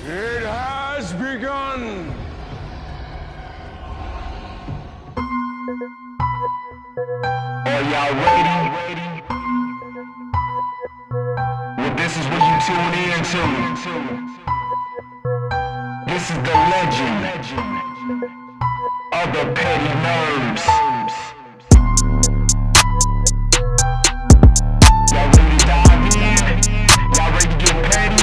It has begun! Are y'all ready? Well, this is what you tune in to. This is the legend of the Petty Nerds. Y'all ready to dive in? Y'all ready to get petty?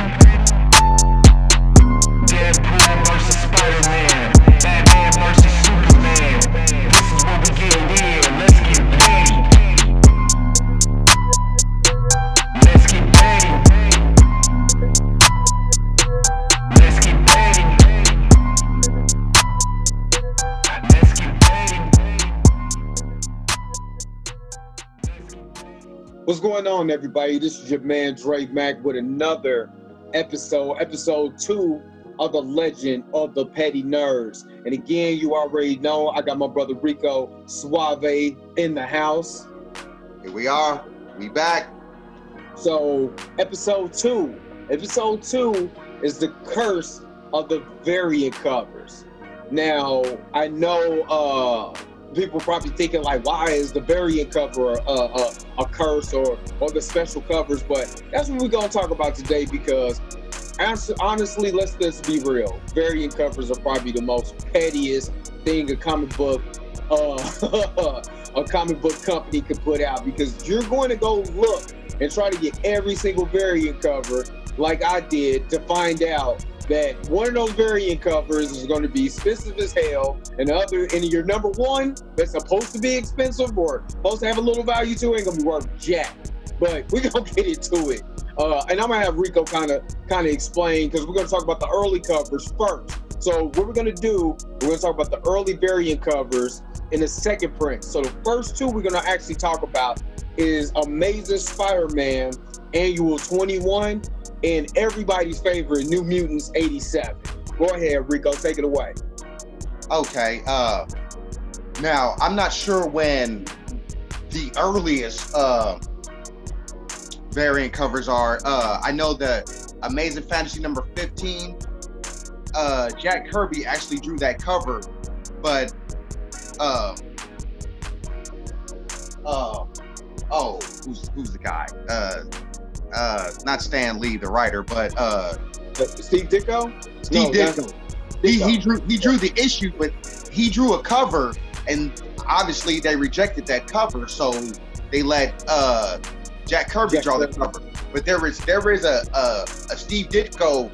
Deadpool versus Spider-Man. Batman versus Superman. This is what we get in. Let's get petty. Let's get petty. Let's get petty. Let's get petty. What's going on, everybody? This is your man Dre Mack with another episode 2 of the Legend of the Petty Nerds. And again, you already know I got my brother Rico Suave in the house. Here we are. We back. So episode 2 is the curse of the variant covers. Now, I know people probably thinking like, why is the variant cover a curse or the special covers? But that's what we're gonna talk about today, because honestly, let's just be real. Variant covers are probably the most pettiest thing a comic book company could put out, because you're going to go look and try to get every single variant cover like I did to find out that one of those variant covers is going to be expensive as hell, and your number one that's supposed to be expensive or supposed to have a little value to it ain't gonna be worth jack. But we're gonna get into it. And I'm gonna have Rico kind of explain, because we're gonna talk about the early covers first. So what we're gonna do, we're gonna talk about the early variant covers in the second print. So the first two we're gonna actually talk about is Amazing Spider-Man Annual 21 and everybody's favorite New Mutants 87. Go ahead, Rico, take it away. Okay. Now I'm not sure when the earliest variant covers are. I know that Amazing Fantasy number 15. Jack Kirby actually drew that cover, but who's the guy? Not Stan Lee, the writer, but Steve Ditko? Steve Ditko. He drew the issue, but he drew a cover, and obviously they rejected that cover, so they let Jack Kirby draw the cover. But there is a Steve Ditko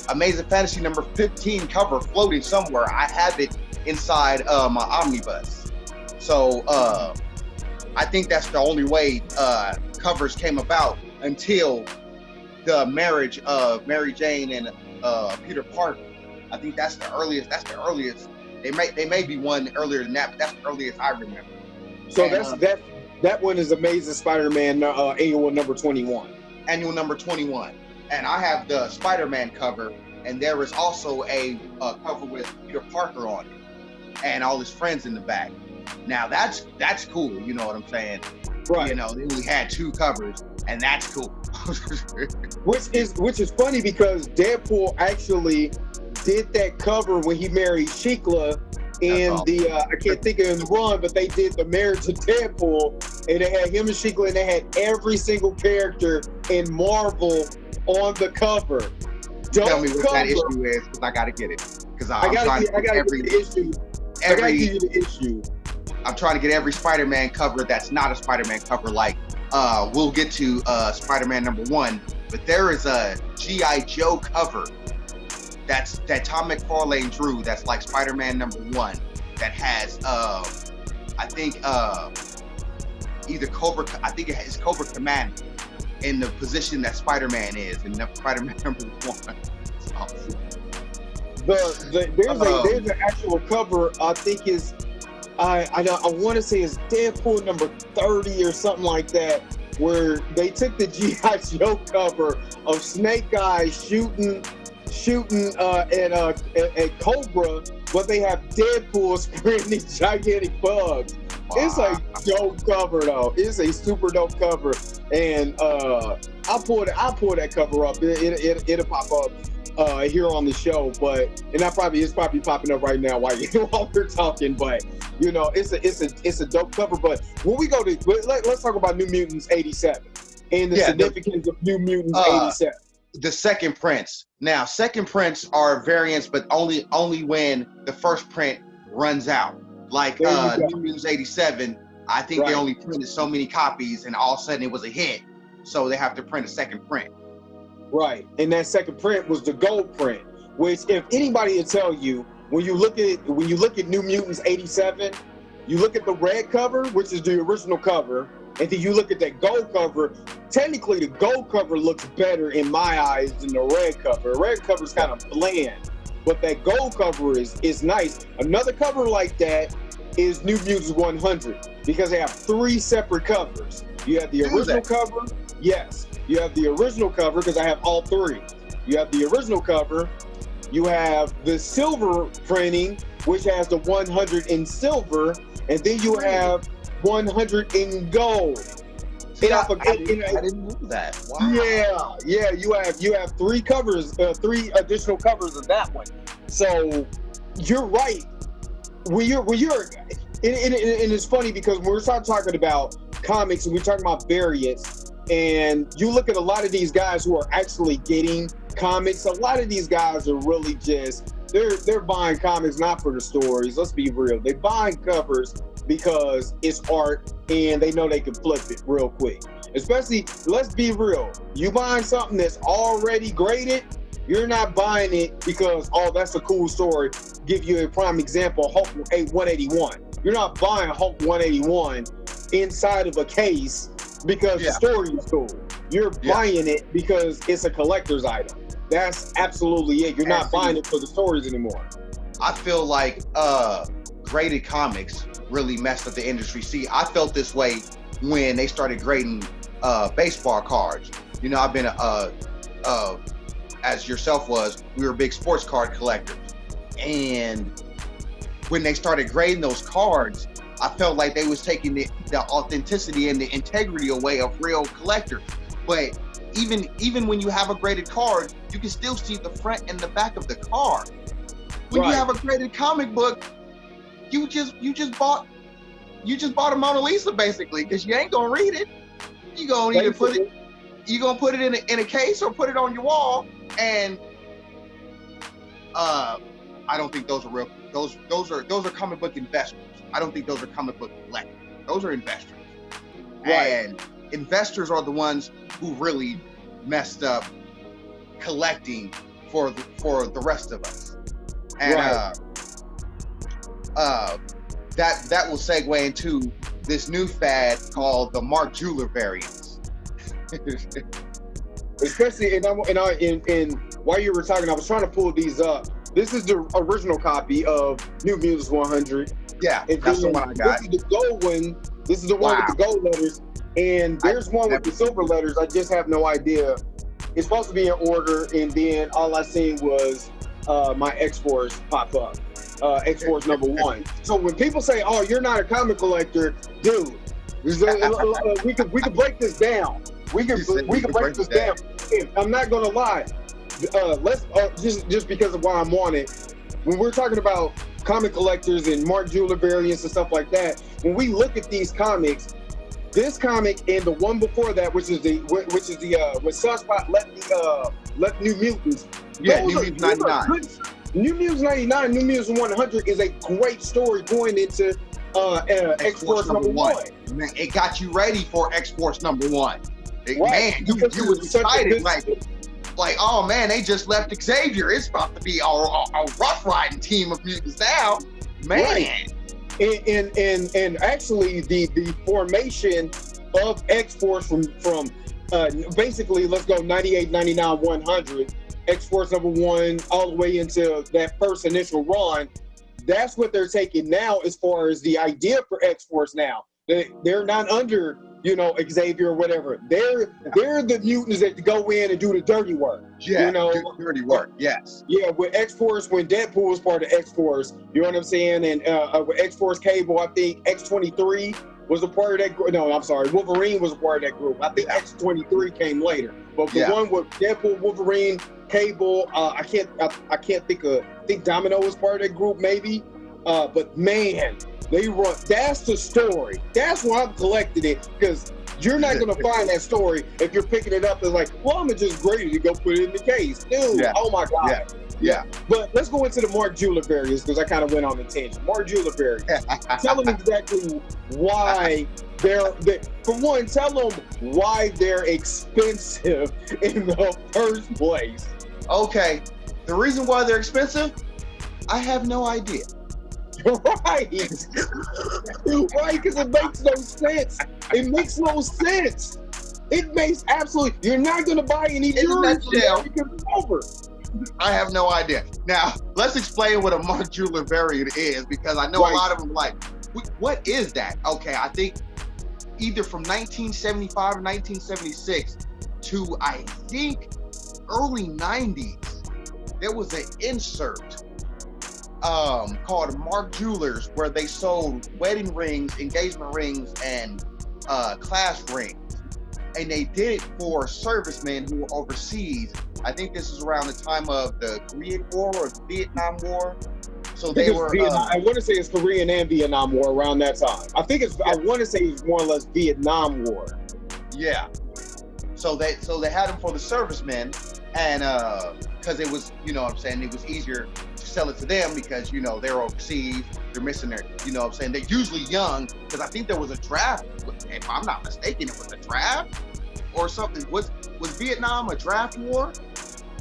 Amazing Fantasy number 15 cover floating somewhere. I have it inside my omnibus. So I think that's the only way covers came about, until the marriage of Mary Jane and Peter Parker. I think that's the earliest. They may be one earlier than that, but that's the earliest I remember. So that one is Amazing Spider-Man Annual number 21. Annual number 21. And I have the Spider-Man cover, and there is also a cover with Peter Parker on it and all his friends in the back. Now that's cool, you know what I'm saying? Right. You know, they only had two covers, and that's cool. which is funny, because Deadpool actually did that cover when he married Shikla in I can't think of the run, but they did the marriage of Deadpool, and they had him and Shikla, and they had every single character in Marvel on the cover. Tell me what that issue is, because I gotta get it. Because I gotta give you the issue. I'm trying to get every Spider-Man cover that's not a Spider-Man cover. Like, we'll get to Spider-Man number 1, but there is a G.I. Joe cover that Tom McFarlane drew. That's like Spider-Man number 1. That has, I think, either I think it has Cobra Command in the position that Spider-Man is in Spider-Man number 1. It's awesome. There's an actual cover. I think is. I want to say it's Deadpool number 30 or something like that, where they took the G.I. Joe cover of Snake Eyes shooting at Cobra, but they have Deadpool spraying these gigantic bugs. Wow. It's a dope cover though. It's a super dope cover, and I'll pull that cover up. It'll pop up here on the show, but it's probably popping up right now while we're talking. But you know, it's a dope cover. But when we go to let's talk about New Mutants '87 and the significance of New Mutants '87. The second prints. Now, second prints are variants, but only when the first print runs out. Like New Mutants '87, I think they only printed so many copies, and all of a sudden it was a hit. So they have to print a second print. Right, and that second print was the gold print, which if anybody will tell you, when you look at New Mutants '87, you look at the red cover, which is the original cover, and then you look at that gold cover. Technically, the gold cover looks better in my eyes than the red cover. The red cover is kind of bland, but that gold cover is nice. Another cover like that is New Mutants 100 because they have 3 separate covers. You have the original cover, yes. You have the original cover because I have all 3. You have the original cover. You have the silver printing, which has the 100 in silver, and then you have 100 in gold. See, I didn't know that. Wow. Yeah. You have 3 covers, 3 additional covers of that one. So you're right. When you're, and it's funny because when we're talking about comics and we're talking about variants. And you look at a lot of these guys who are actually getting comics. A lot of these guys are really just they're buying comics not for the stories. Let's be real. They're buying covers because it's art and they know they can flip it real quick. Especially, let's be real. You buying something that's already graded, you're not buying it because that's a cool story. Give you a prime example, Hulk 181. You're not buying Hulk 181 inside of a case because the story is cool. You're buying it because it's a collector's item. That's absolutely it. You're not buying it for the stories anymore. I feel like graded comics really messed up the industry. See, I felt this way when they started grading baseball cards. You know, I've been as yourself was, we were big sports card collectors. And when they started grading those cards, I felt like they was taking the authenticity and the integrity away of real collectors. But even when you have a graded card, you can still see the front and the back of the card. When you have a graded comic book, you just bought a Mona Lisa basically, because you ain't gonna read it. You gonna either put it in a case or put it on your wall. And I don't think those are real. Those are comic book investors. I don't think those are comic book collectors. Those are investors. Right. And investors are the ones who really messed up collecting for the rest of us. And that will segue into this new fad called the Mark Jeweler variants. Especially, and while you were talking, I was trying to pull these up. This is the original copy of New Mutants 100. Yeah, and that's the one I got. This is the gold one. This is the one with the gold letters. And there's one with the silver letters. I just have no idea. It's supposed to be in order, and then all I seen was my X-Force pop up. X-Force #1. So when people say, "Oh, you're not a comic collector," dude, we could break this down. We can break this down. I'm not gonna lie. Let's just because of why I'm on it. When we're talking about comic collectors and Mark Jeweler variants and stuff like that, when we look at these comics, this comic and the one before that, which is the when Sunspot left New Mutants. Yeah, New Mutants 99. New Mutants 99, New Mutants 100 is a great story going into X-Force #1. Man, it got you ready for X-Force #1. Right. Man, you was excited, like, oh man, they just left Xavier. It's about to be a rough riding team of mutants now, man. Right. And actually, the formation of X-Force from basically, let's go 98, 99, 100, X-Force #1, all the way into that first initial run. That's what they're taking now as far as the idea for X-Force now. They're not under, Xavier or whatever. They're the mutants that go in and do the dirty work. Yeah, dirty work, yes. Yeah, with X-Force, when Deadpool was part of X-Force, you know what I'm saying? And with X-Force Cable, I think X-23 was a part of that group. No, I'm sorry, Wolverine was a part of that group. I think X-23 came later. But the one with Deadpool, Wolverine, Cable. I can't think Domino was part of that group, maybe. But man, they run. That's the story. That's why I've collected it, because you're not gonna find that story if you're picking it up as like, well, I'm just ready to go put it in the case, dude. Yeah. Oh my god. Yeah. But let's go into the Mark Jeweler variants, because I kind of went on the tangent. Mark Jeweler variants. Tell them exactly why for one, tell them why they're expensive in the first place. Okay. The reason why they're expensive, I have no idea. Right. Right, because it makes no sense. It makes no sense. It makes absolutely. You're not going to buy any jewelry because it's over. I have no idea. Now, let's explain what a Mark Jeweler variant is, because I know a lot of them like, what is that? Okay, I think either from 1975 or 1976 to, I think, early 90s, there was an insert called Mark Jewelers, where they sold wedding rings, engagement rings, and class rings. And they did it for servicemen who were overseas. I think this is around the time of the Korean War or the Vietnam War. So they were. I want to say it's Korean and Vietnam War around that time. I want to say it's more or less Vietnam War. Yeah. So they had them for the servicemen, and because it was, you know what I'm saying, it was easier to sell it to them because, you know, they're overseas, they're missing their, you know what I'm saying, they're usually young, because I think there was a draft, if I'm not mistaken, it was a draft or something. Was Vietnam a draft war?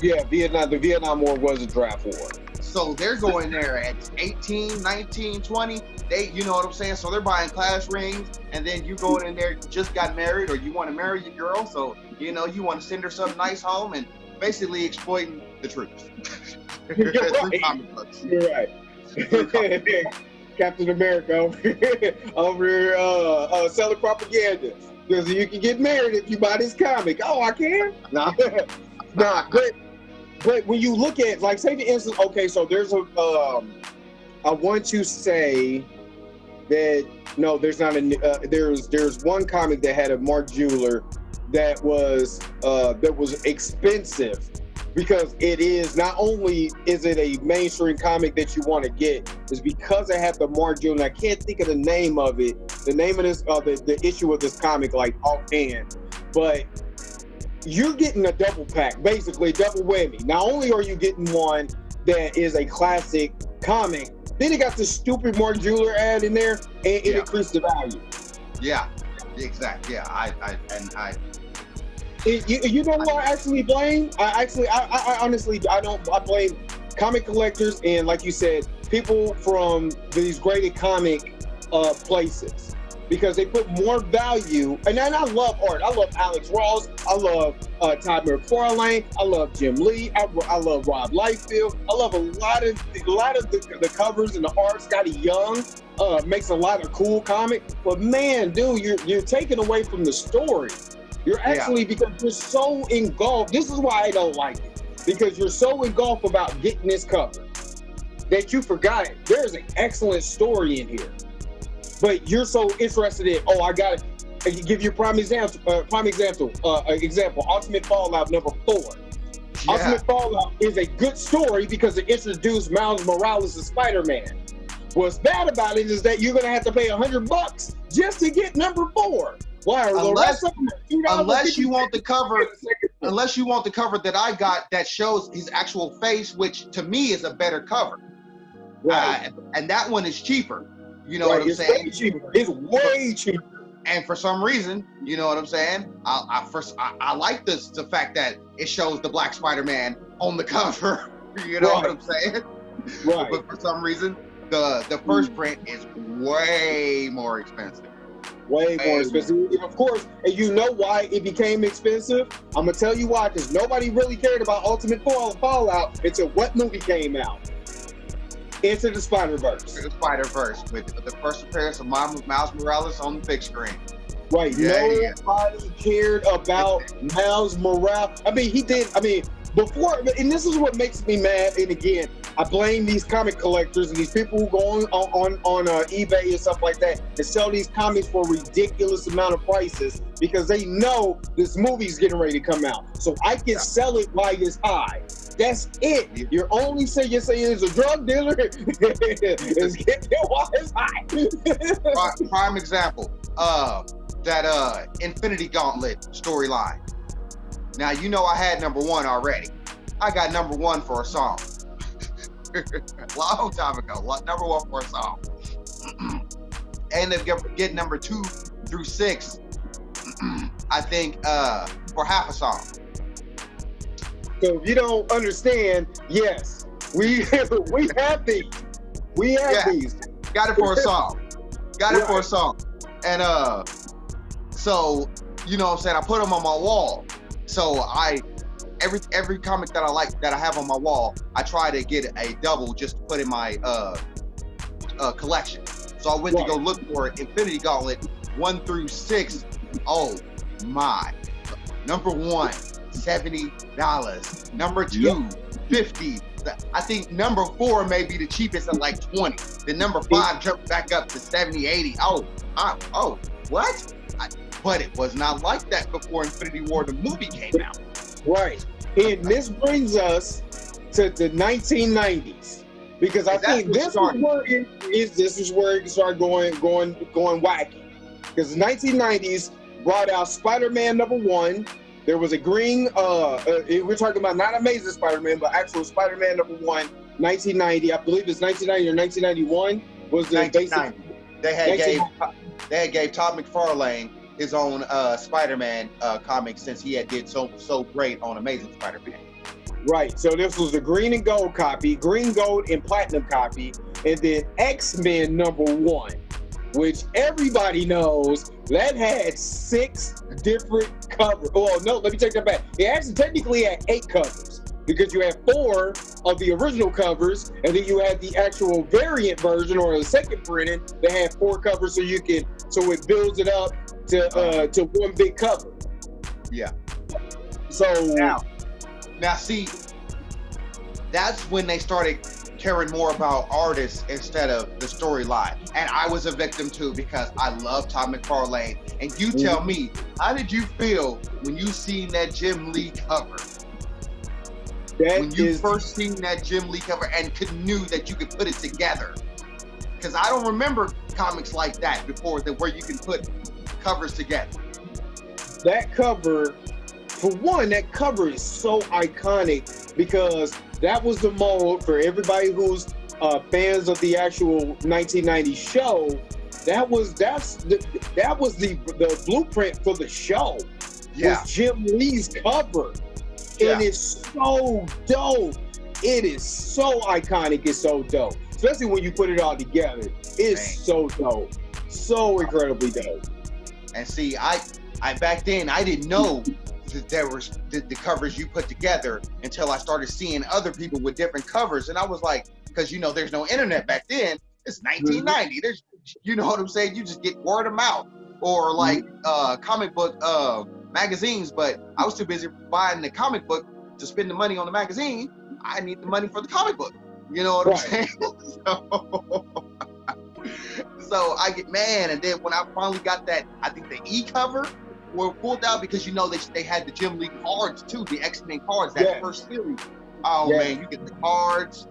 Yeah, the Vietnam War was a draft war. So they're going there at 18, 19, 20. They, you know what I'm saying? So they're buying class rings, and then you going in there, you just got married, or you want to marry your girl, so, you know, you want to send her something nice home, and basically exploiting the troops. You're right. You're right. Captain America over here selling propaganda. Because you can get married if you buy this comic. Oh, I can? Nah. But when you look at, like, say for instance, okay, so there's I want to say that, no, there's not there's one comic that had a Mark Jeweler that was expensive, because it is, not only is it a mainstream comic that you want to get, is because it had the Mark Jeweler. I can't think of the name of it, the name of this, the issue of this comic, like offhand, but you're getting a double pack, basically double whammy. Not only are you getting one that is a classic comic, then it got the stupid Mark Jeweler ad in there, and it increased the value. Yeah, exactly. Yeah, You know who I actually blame? I honestly, I blame comic collectors and, like you said, people from these graded comic places, because they put more value. And I love art. I love Alex Ross. I love Todd McFarlane. I love Jim Lee. I love Rob Liefeld. I love a lot of the covers and the art. Scotty Young makes a lot of cool comic. But man, dude, you're taking away from the story. You're actually, because you're so engulfed. This is why I don't like it, because you're so engulfed about getting this cover that you forgot there's an excellent story in here. But you're so interested in, I got to give you a prime example. Ultimate Fallout #4. Yeah. Ultimate Fallout is a good story because it introduced Miles Morales as Spider-Man. What's bad about it is that you're going to have to pay $100 just to get #4. Why? Unless you want the cover, that I got that shows his actual face, which to me is a better cover. Right. And that one is cheaper. You know what I'm saying? It's way cheaper. And for some reason, you know what I'm saying? I like the fact that it shows the Black Spider-Man on the cover. You know what I'm saying? Right. But for some reason, the first print is way more expensive. Way more expensive. And of course, and you know why it became expensive? I'm gonna tell you why, because nobody really cared about Ultimate Fallout until what movie came out? Into the Spider-Verse. The Spider-Verse, with the first appearance of Miles Morales on the big screen. Right. Nobody cared about Miles Morales. before, and this is what makes me mad. And again, I blame these comic collectors and these people who go on eBay and stuff like that and sell these comics for a ridiculous amount of prices because they know this movie's getting ready to come out. So I can sell it while it's high. That's it. You're only saying it's a drug dealer. It's getting it while it's high. Prime example. That Infinity Gauntlet storyline. Now you know I had number 1 already. I got number 1 for a song. Long time ago, number 1 for a song. Ended up getting number 2 through 6. I think for half a song. So if you don't understand, yes, we have these. We have these. Got it for a song. Got it for a song. And so you know what I'm saying, I put them on my wall. So every comic that I like that I have on my wall, I try to get a double just to put in my collection. So I went to go look for Infinity Gauntlet 1 through 6. Oh my. Number 1, $70. Number 2, $50. I think number 4 may be the cheapest at like $20. Then number 5 jumped back up to $70, $80. Oh, what? But it was not like that before Infinity War, the movie, came out. Right. And this brings us to the 1990s. Because I think this is where it started going wacky. Because the 1990s brought out Spider-Man number 1. There was a green, we're talking about not Amazing Spider-Man, but actual Spider-Man number 1, 1990. I believe it's 1990 or 1991 was the 1990. They had gave Todd McFarlane his own Spider-Man comic since he had did so great on Amazing Spider-Man. Right. So this was the green and gold copy, green, gold, and platinum copy, and then X-Men number 1, which everybody knows that had 6 different covers. Oh no, let me take that back. It actually technically had 8 covers because you had 4 of the original covers, and then you had the actual variant version or the second printing that had 4 covers, so it builds it up to one big cover. Yeah. So now see, that's when they started caring more about artists instead of the storyline. And I was a victim too because I love Todd McFarlane. And you tell me, how did you feel when you seen that Jim Lee cover? When you first seen that Jim Lee cover and knew that you could put it together? Because I don't remember comics like that before, where you can put covers together. That cover, for one, that cover is so iconic because that was the mold for everybody who's fans of the actual 1990 show. That was the blueprint for the show. Yeah. Was Jim Lee's cover. Yeah. And it's so dope. It is so iconic. It's so dope. Especially when you put it all together. It's so dope. So incredibly dope. And see, I back then I didn't know that there was the covers you put together until I started seeing other people with different covers, and I was like, because there's no internet back then. It's 1990. There's, you know what I'm saying? You just get word of mouth or like comic book magazines. But I was too busy buying the comic book to spend the money on the magazine. I need the money for the comic book. You know what I'm saying? So I get mad, and then when I finally got that, I think the e-cover were pulled out because they had the Jim Lee cards too, the X-Men cards, that first series. Oh man, you get the cards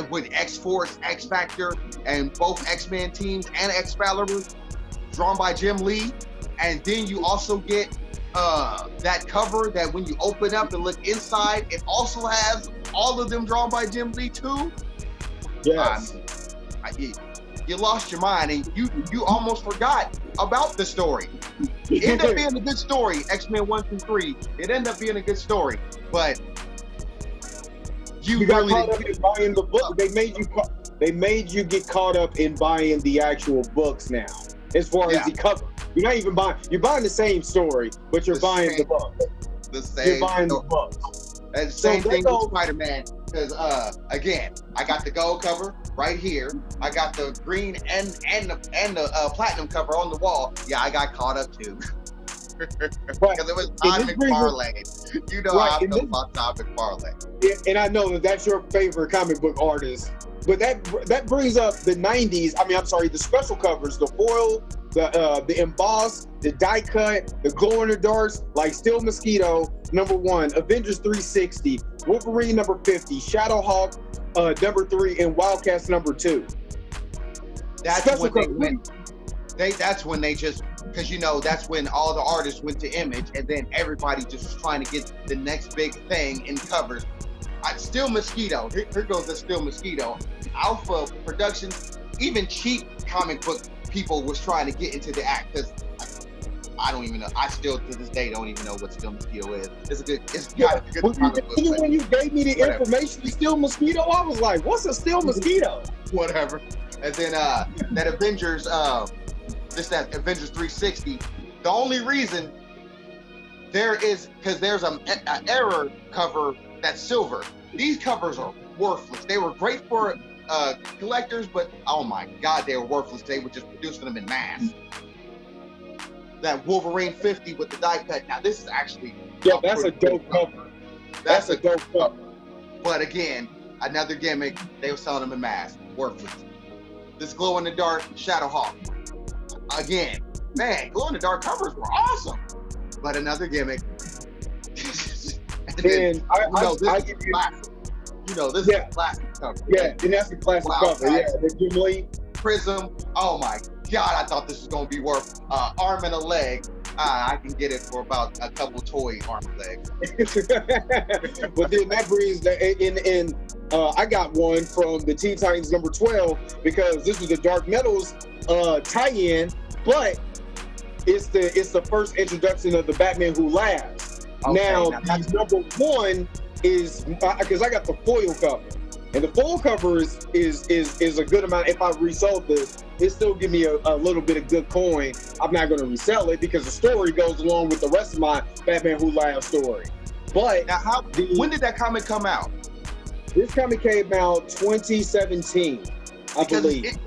with X-Force, X-Factor, and both X-Men teams and Excalibur drawn by Jim Lee. And then you also get that cover that when you open up and look inside, it also has all of them drawn by Jim Lee too. Yes. You lost your mind and you almost forgot about the story. It ended up being a good story, X-Men 1 through 3. It ended up being a good story, but you got really caught up in buying the book. They made you get caught up in buying the actual books now. As far as the cover, you're not even buying. You're buying the same story, but you're buying the book. You're buying the books. And the same thing with Spider-Man. Because again, I got the gold cover right here. I got the green and the platinum cover on the wall. Yeah, I got caught up too. Because it was Todd McFarlane. You know how I feel about Todd McFarlane. And I know that's your favorite comic book artist. But that brings up the 90s. The special covers, the foil, the emboss, the die cut, the glow in the darks, like Steel Mosquito, #1, Avengers 360, Wolverine #50, Shadowhawk #3, and Wildcats #2. That's special when they went. That's when they just, because that's when all the artists went to Image, and then everybody just was trying to get the next big thing in covers. Steel Mosquito. Here goes the Steel Mosquito. Alpha Productions, even cheap comic book people was trying to get into the act, because I don't even know. I still to this day don't even know what Steel Mosquito is. It's got a good comic book. Even when you gave me the information, Steel Mosquito, I was like, "What's a Steel Mosquito?" Whatever. And then that Avengers, that Avengers 360. The only reason there is because there's an error cover that's silver. These covers are worthless. They were great for collectors, but oh my God, they were worthless. They were just producing them in mass. That Wolverine 50 with the die cut. Now this is actually that's a dope cover. That's a dope cover. But again, another gimmick. They were selling them in mass. Worthless. This glow in the dark Shadowhawk. Again, man, glow in the dark covers were awesome. But another gimmick. This is a classic cover. Yeah, and that's a classic cover. Yeah, the Jim Lee Prism. Oh my God, I thought this was gonna be worth arm and a leg. I can get it for about a couple toy arm and legs. But then that brings I got one from the Teen Titans #12 because this was the Dark Metals tie-in, but it's the first introduction of the Batman Who Laughs. Okay, now the #1 is because I got the foil cover, and the foil cover is a good amount. If I resold this, it still give me a little bit of good coin. I'm not going to resell it because the story goes along with the rest of my Batman Who Laughs story. But now, when did that comic come out? This comic came out 2017, I believe.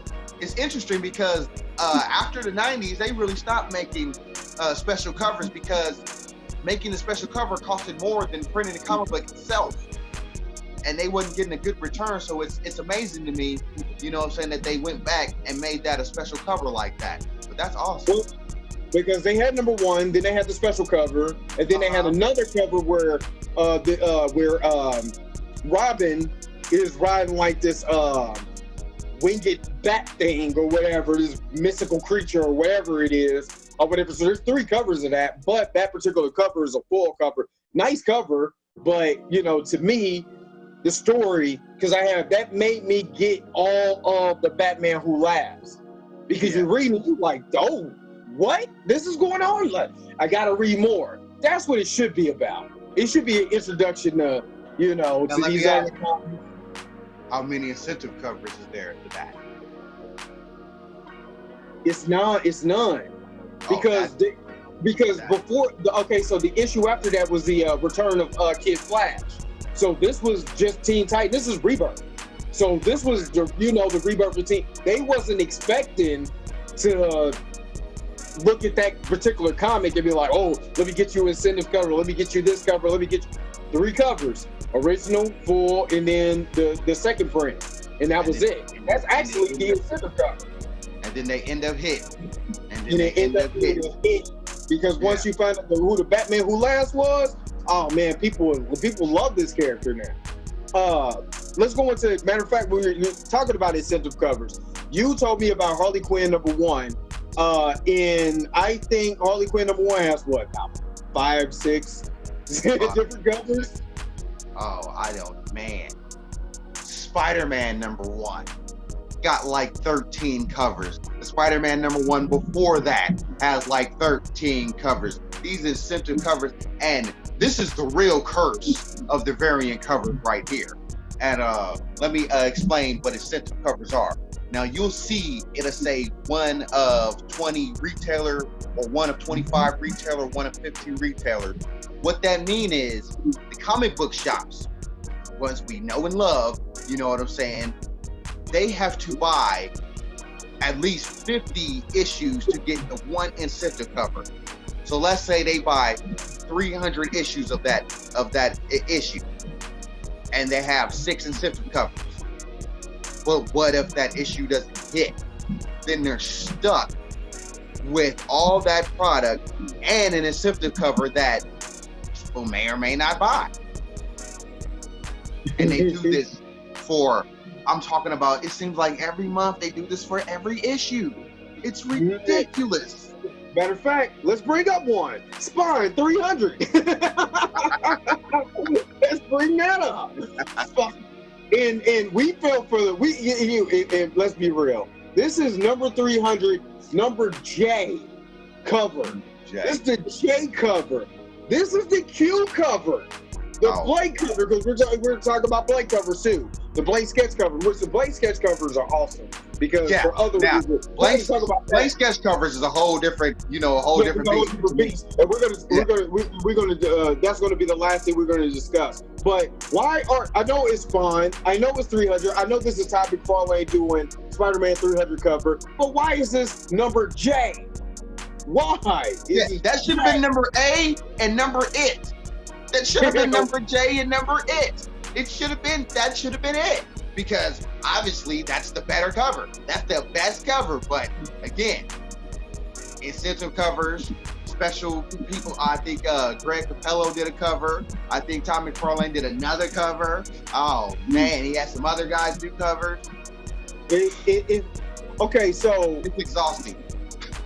It's interesting because after the 90s, they really stopped making special covers because making the special cover costed more than printing the comic book itself. And they wasn't getting a good return. So it's amazing to me, that they went back and made that a special cover like that. But that's awesome. Well, because they had #1, then they had the special cover, and then they had another cover where Robin is riding like this winged bat thing or whatever, this mystical creature or whatever it is, or whatever. So there's 3 covers of that, but that particular cover is a full cover. Nice cover, but to me, the story, because that made me get all of the Batman Who Laughs. Because you're reading it, you're like, oh, what? This is going on? Like, I gotta read more. That's what it should be about. It should be an introduction to, to these other comics. How many incentive covers is there to that? It's none. Because so the issue after that was the return of Kid Flash. So this was just Teen Titans. This is Rebirth. So this was the Rebirth of Teen. They wasn't expecting to look at that particular comic and be like, oh, let me get you an incentive cover. Let me get you this cover. Let me get you 3 covers. Original, full, and then the second print. And that was it. That's actually the incentive cover. And then they end up hitting. And they end up hitting. Because once you find out who the Batman Who Laughs was, oh man, people love this character now. Let's go into, matter of fact, when you're talking about incentive covers, you told me about Harley Quinn #1. And I think Harley Quinn #1 has what, about 5, 6 different covers? Oh, man. Spider-Man #1 got like 13 covers. The Spider-Man #1 before that has like 13 covers. These incentive covers, and this is the real curse of the variant covers right here. And let me explain what incentive covers are. Now you'll see it'll say 1 of 20 retailer, or 1 of 25 retailer, 1 of 15 retailer. What that mean is the comic book shops, ones we know and love, you know what I'm saying, they have to buy at least 50 issues to get the 1 incentive cover. So let's say they buy 300 issues of that issue, and they have 6 incentive covers. But what if that issue doesn't hit? Then they're stuck with all that product and an incentive cover that people may or may not buy. And they do this for, I'm talking about, it seems like every month they do this for every issue. It's ridiculous. Matter of fact, let's bring up one. Spawn 300. Let's bring that up. And we fell for the, and let's be real. This is number 300, number J cover. This is the J cover. This is the Q cover. The Blake cover, because we're talking about Blake covers too. The Blake sketch cover, which the Blake sketch covers are awesome because for other reasons. Blake sketch covers is a whole different, different beast. And we're gonna that's gonna be the last thing we're gonna discuss. But why I know it's fun. I know it's 300. I know this is a topic Farley doing Spider-Man 300 cover. But why is this number J? Why? That should have been number A and number it. That should have been number J and number it. That should have been it. Because obviously that's the better cover. That's the best cover. But again, incentive covers, special people. I think Greg Capello did a cover. I think Tom McFarlane did another cover. Oh man, he had some other guys do covers. Okay, so it's exhausting.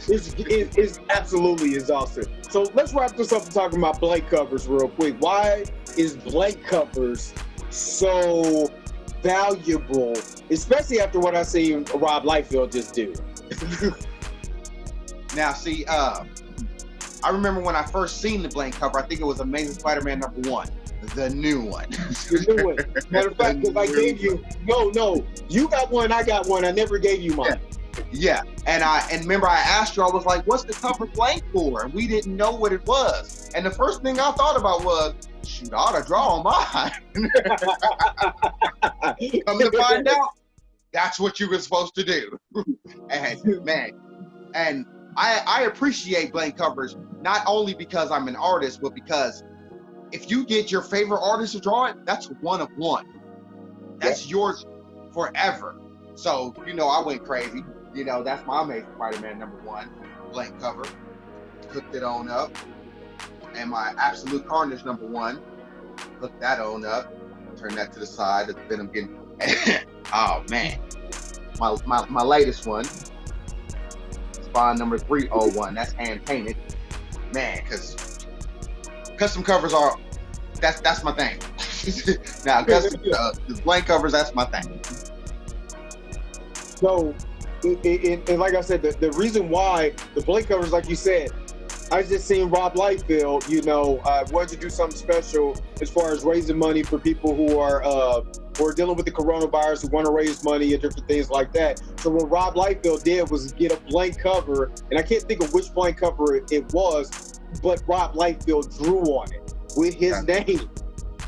It's absolutely exhausting. So let's wrap this up and talking about Blake covers real quick. Why is Blake covers so valuable, especially after what I seen Rob Liefeld just do? Now, see, I remember when I first seen the Blake cover. I think it was Amazing Spider-Man #1, the new one. The new one. Matter of fact, because I gave you no, you got one, I got one. I never gave you mine. Yeah, and remember I asked you, I was like, what's the cover blank for? And we didn't know what it was. And the first thing I thought about was, shoot, I ought to draw on mine. Come to find out, that's what you were supposed to do. And man, and I appreciate blank covers, not only because I'm an artist, but because if you get your favorite artist to draw it, that's one of one. That's yours forever. So, I went crazy. That's my Amazing Spider-Man #1 blank cover. Hooked it on up. And my Absolute Carnage #1. Hooked that on up. Turn that to the side. Then I'm getting. Oh man. My latest one. Spawn number 301. That's hand painted. Man, because custom covers are. That's my thing. Now, custom the blank covers. That's my thing. So. And like I said, the reason why the Blake covers, like you said, I just seen Rob Liefeld, wanted to do something special as far as raising money for people who are dealing with the coronavirus, who want to raise money and different things like that. So what Rob Liefeld did was get a blank cover, and I can't think of which blank cover it was, but Rob Liefeld drew on it with his name.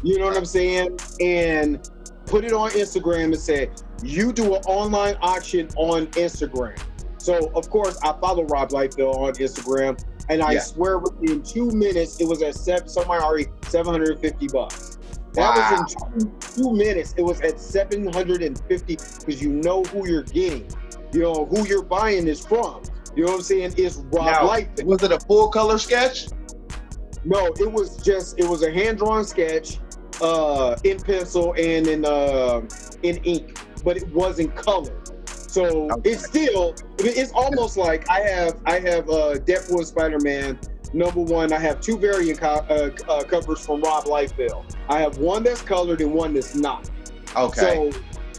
You know what I'm saying? And put it on Instagram and said, you do an online auction on Instagram. So, of course, I follow Rob Liefeld on Instagram, and I swear within 2 minutes, it was at already $750. That was in 2 minutes. It was at 750 because you know who you're getting. You know who you're buying this from. You know what I'm saying? It's Rob Liefeld. Was it a full color sketch? No, it was a hand-drawn sketch in pencil and in ink. But it wasn't colored. So it's almost like I have Deadpool Spider-Man #1. I have 2 variant covers from Rob Liefeld. I have one that's colored and one that's not. Okay. So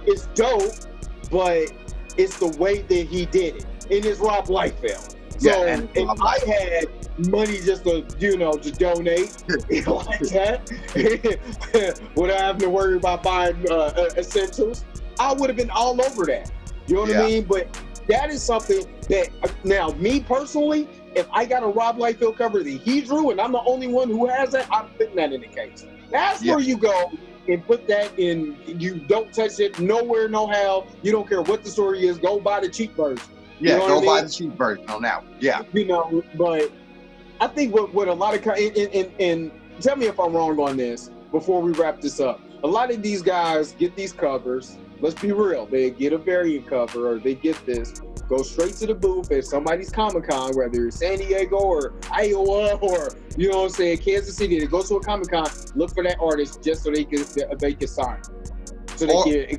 it's dope, but it's the way that he did it. And it's Rob Liefeld. So if I had money just to, to donate like that, without having to worry about buying essentials, I would have been all over that. You know what I mean? But that is something that, now, me personally, if I got a Rob Liefeld cover that he drew and I'm the only one who has that, I'm putting that in the case. That's where you go and put that in. You don't touch it nowhere, no how. You don't care what the story is. Go buy the cheap version. Yeah, go buy the cheap version on that one. Yeah. But I think what a lot of and tell me if I'm wrong on this before we wrap this up. A lot of these guys get these covers. Let's be real. They get a variant cover or they get this. Go straight to the booth at somebody's Comic-Con, whether it's San Diego or Iowa or, you know what I'm saying, Kansas City. They go to a Comic-Con, look for that artist just so they can sign. So they can,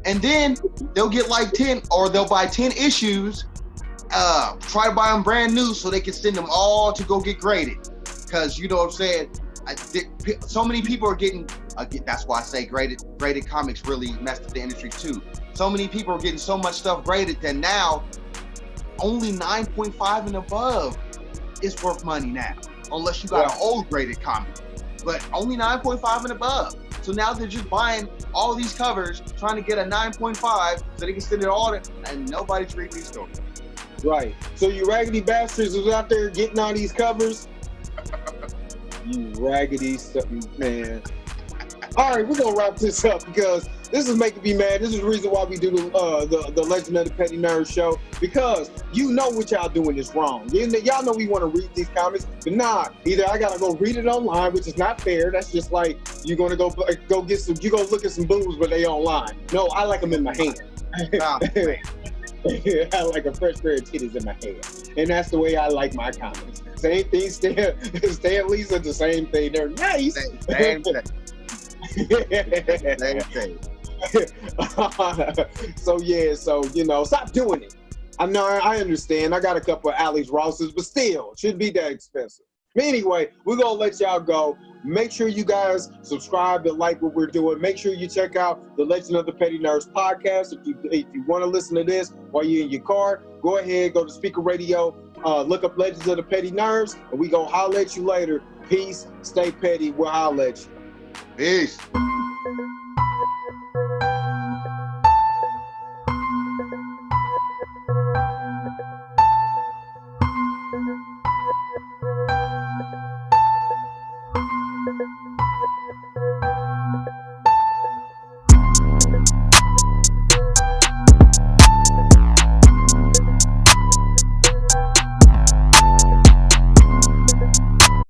and then they'll get like 10 or they'll buy 10 issues, try to buy them brand new so they can send them all to go get graded. Because, you know what I'm saying, so many people are getting, that's why I say graded comics really messed up the industry too. So many people are getting so much stuff graded that now only 9.5 and above is worth money now, unless you got an old graded comic, but only 9.5 and above. So now they're just buying all these covers, trying to get a 9.5 so they can send it all to, and nobody's reading these stories. Right. So you raggedy bastards who's out there getting all these covers, you raggedy stuff, man. All right, we're gonna wrap this up because this is making me mad. This is the reason why we do the Legend of the Petty Nerd show, because you know what y'all doing is wrong. Y'all know we want to read these comics, but nah, either I gotta go read it online, which is not fair. That's just like you're gonna go get some, you go look at some boobs, but they online. No, I like them in my hand. I like a fresh pair of titties in my hand, and that's the way I like my comics. Same thing, Stan Lee's are the same thing. They're nice. Same thing. So you know, stop doing it. I know, I understand. I got a couple of Alex Rosses, but still, it shouldn't be that expensive. But anyway, we're gonna let y'all go. Make sure you guys subscribe and like what we're doing. Make sure you check out the Legend of the Petty Nerds podcast. If you want to listen to this while you're in your car, go ahead, go to Speaker Radio, look up Legends of the Petty Nerds, and we gonna holler at you later. Peace, stay petty, we'll holler at you. Peace.